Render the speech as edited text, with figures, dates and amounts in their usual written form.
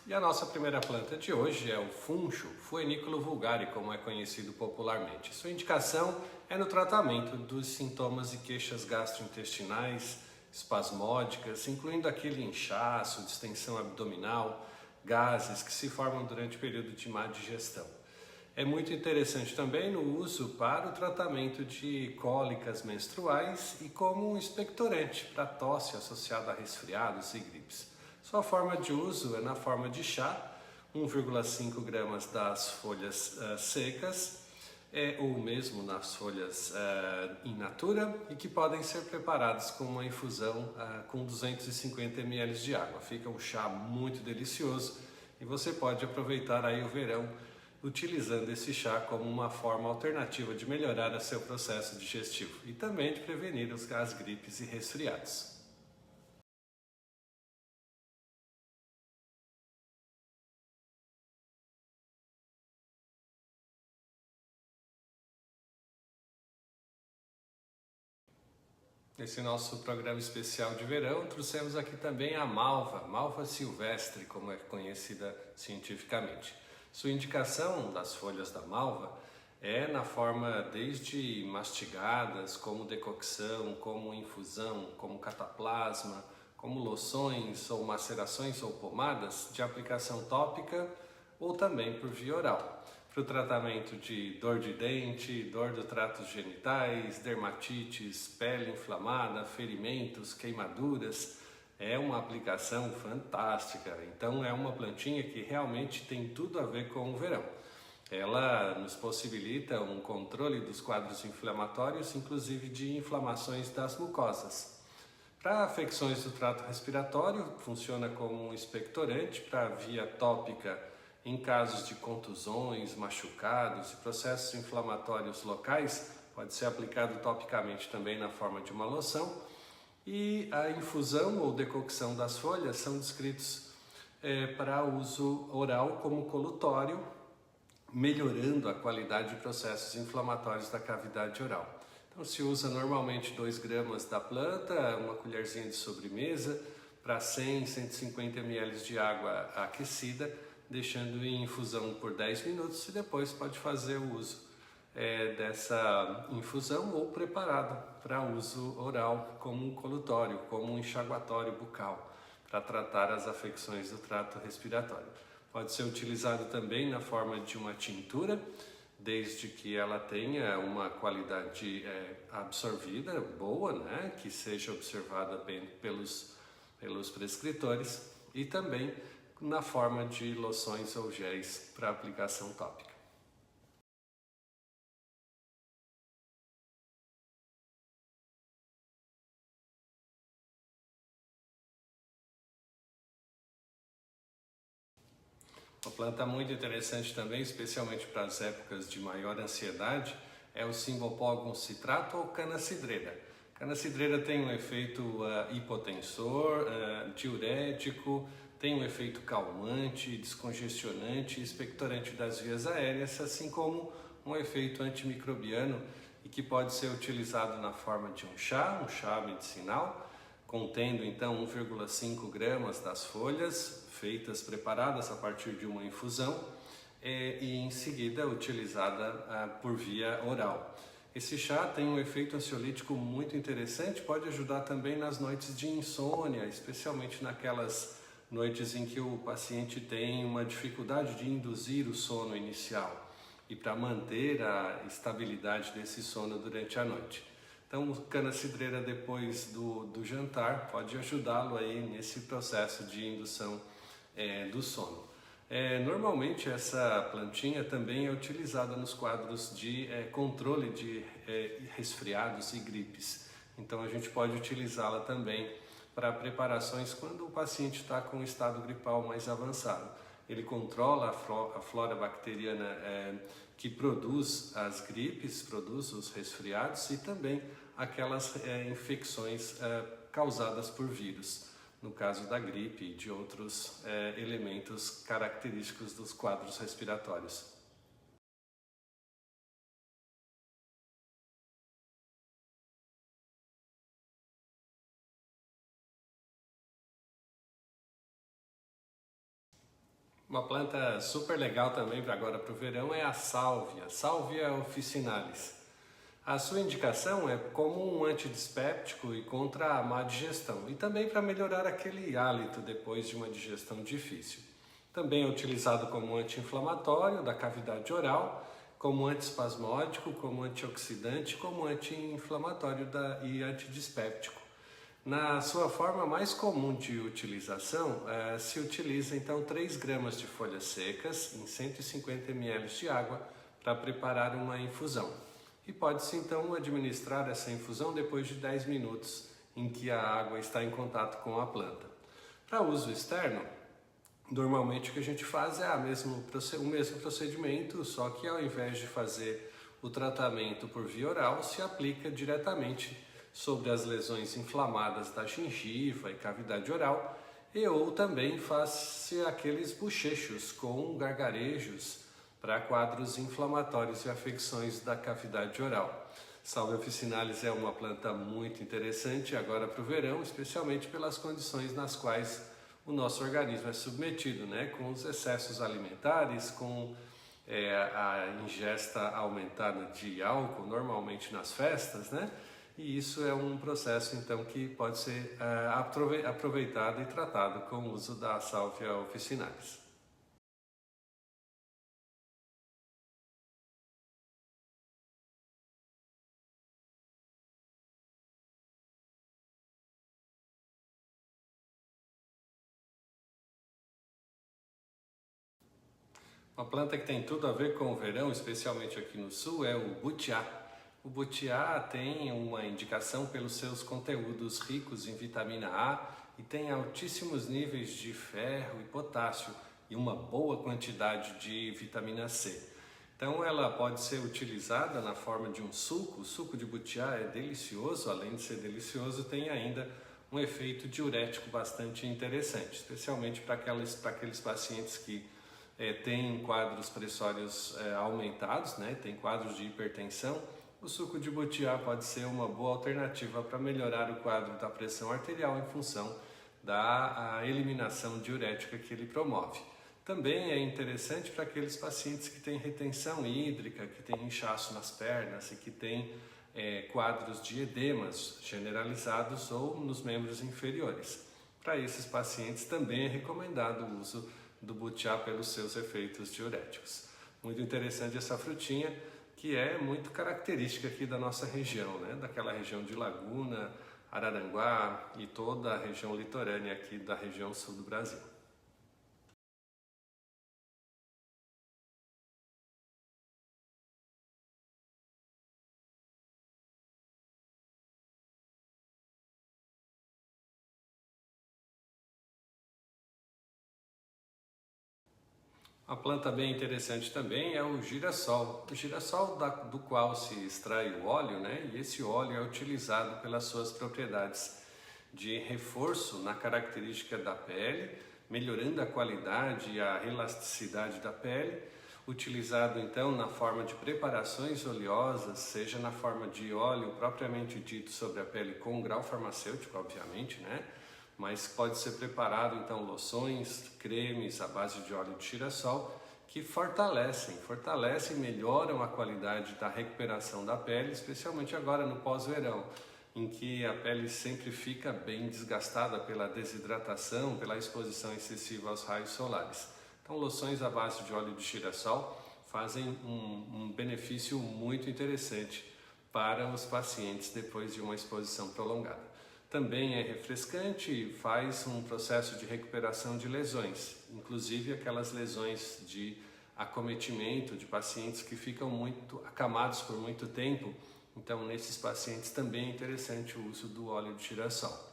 E a nossa primeira planta de hoje é o funcho, Phoenicolo vulgare, como é conhecido popularmente. Sua indicação é no tratamento dos sintomas e queixas gastrointestinais, espasmódicas, incluindo aquele inchaço, distensão abdominal, gases que se formam durante o período de má digestão. É muito interessante também no uso para o tratamento de cólicas menstruais e como um expectorante para tosse associada a resfriados e gripes. Sua forma de uso é na forma de chá, 1,5 gramas das folhas secas, ou mesmo nas folhas in natura, e que podem ser preparadas com uma infusão com 250 ml de água. Fica um chá muito delicioso e você pode aproveitar aí o verão utilizando esse chá como uma forma alternativa de melhorar o seu processo digestivo e também de prevenir as gripes e resfriados. Nesse nosso programa especial de verão, trouxemos aqui também a malva, malva silvestre, como é conhecida cientificamente. Sua indicação das folhas da malva é na forma desde mastigadas, como decocção, como infusão, como cataplasma, como loções ou macerações ou pomadas de aplicação tópica ou também por via oral. Para o tratamento de dor de dente, dor do trato genitais, dermatites, pele inflamada, ferimentos, queimaduras, é uma aplicação fantástica. Então é uma plantinha que realmente tem tudo a ver com o verão. Ela nos possibilita um controle dos quadros inflamatórios, inclusive de inflamações das mucosas. Para afecções do trato respiratório, funciona como um expectorante para via tópica em casos de contusões, machucados e processos inflamatórios locais, pode ser aplicado topicamente também na forma de uma loção. E a infusão ou decocção das folhas são descritos para uso oral como colutório, melhorando a qualidade de processos inflamatórios da cavidade oral. Então se usa normalmente 2 gramas da planta, uma colherzinha de sobremesa, para 100, 150 ml de água aquecida, deixando em infusão por 10 minutos e depois pode fazer o uso dessa infusão ou preparado para uso oral como um colutório, como um enxaguatório bucal, para tratar as afecções do trato respiratório. Pode ser utilizado também na forma de uma tintura, desde que ela tenha uma qualidade absorvida boa, né? Que seja observada bem pelos prescritores, e também na forma de loções ou géis para aplicação tópica. Uma planta muito interessante também, especialmente para as épocas de maior ansiedade, é o Cymbopogon citrato ou cana-cidreira. Cana-cidreira tem um efeito hipotensor, diurético, tem um efeito calmante, descongestionante e expectorante das vias aéreas, assim como um efeito antimicrobiano e que pode ser utilizado na forma de um chá medicinal, contendo então 1,5 gramas das folhas, preparadas a partir de uma infusão e em seguida utilizada por via oral. Esse chá tem um efeito ansiolítico muito interessante, pode ajudar também nas noites de insônia, especialmente naquelas noites em que o paciente tem uma dificuldade de induzir o sono inicial e para manter a estabilidade desse sono durante a noite. Então, cana-cidreira depois do jantar pode ajudá-lo aí nesse processo de indução do sono. Normalmente essa plantinha também é utilizada nos quadros de controle de resfriados e gripes. Então a gente pode utilizá-la também para preparações quando o paciente está com um estado gripal mais avançado. Ele controla a flora bacteriana que produz as gripes, produz os resfriados e também aquelas infecções causadas por vírus, no caso da gripe e de outros elementos característicos dos quadros respiratórios. Uma planta super legal também para agora para o verão é a sálvia, Salvia officinalis. A sua indicação é como um antidispéptico e contra a má digestão e também para melhorar aquele hálito depois de uma digestão difícil. Também é utilizado como anti-inflamatório da cavidade oral, como antiespasmódico, como antioxidante, como anti-inflamatório e antidispéptico. Na sua forma mais comum de utilização, se utiliza então 3 gramas de folhas secas em 150 ml de água para preparar uma infusão. E pode-se então administrar essa infusão depois de 10 minutos em que a água está em contato com a planta. Para uso externo, normalmente o que a gente faz é o mesmo procedimento, só que ao invés de fazer o tratamento por via oral, se aplica diretamente sobre as lesões inflamadas da gengiva e cavidade oral, ou também faz-se aqueles bochechos com gargarejos para quadros inflamatórios e afecções da cavidade oral. Salvia officinalis é uma planta muito interessante agora para o verão, especialmente pelas condições nas quais o nosso organismo é submetido, com os excessos alimentares, com a ingesta aumentada de álcool, normalmente nas festas, E isso é um processo então que pode ser aproveitado e tratado com o uso da Salvia officinalis. Uma planta que tem tudo a ver com o verão, especialmente aqui no sul, é o butiá. O butiá tem uma indicação pelos seus conteúdos ricos em vitamina A e tem altíssimos níveis de ferro e potássio e uma boa quantidade de vitamina C. Então ela pode ser utilizada na forma de um suco. O suco de butiá é delicioso, além de ser delicioso, tem ainda um efeito diurético bastante interessante, especialmente para aqueles pacientes que têm quadros pressórios aumentados, tem quadros de hipertensão. O suco de butiá pode ser uma boa alternativa para melhorar o quadro da pressão arterial em função da eliminação diurética que ele promove. Também é interessante para aqueles pacientes que têm retenção hídrica, que têm inchaço nas pernas e que têm quadros de edemas generalizados ou nos membros inferiores. Para esses pacientes também é recomendado o uso do butiá pelos seus efeitos diuréticos. Muito interessante essa frutinha, que é muito característica aqui da nossa região, daquela região de Laguna, Araranguá e toda a região litorânea aqui da região sul do Brasil. Uma planta bem interessante também é o girassol. O girassol do qual se extrai o óleo, e esse óleo é utilizado pelas suas propriedades de reforço na característica da pele, melhorando a qualidade e a elasticidade da pele, utilizado então na forma de preparações oleosas, seja na forma de óleo propriamente dito sobre a pele com grau farmacêutico, obviamente, mas pode ser preparado então loções, cremes à base de óleo de girassol que fortalecem e melhoram a qualidade da recuperação da pele, especialmente agora no pós-verão, em que a pele sempre fica bem desgastada pela desidratação, pela exposição excessiva aos raios solares. Então, loções à base de óleo de girassol fazem um benefício muito interessante para os pacientes depois de uma exposição prolongada. Também é refrescante e faz um processo de recuperação de lesões, inclusive aquelas lesões de acometimento de pacientes que ficam muito acamados por muito tempo. Então, nesses pacientes também é interessante o uso do óleo de girassol.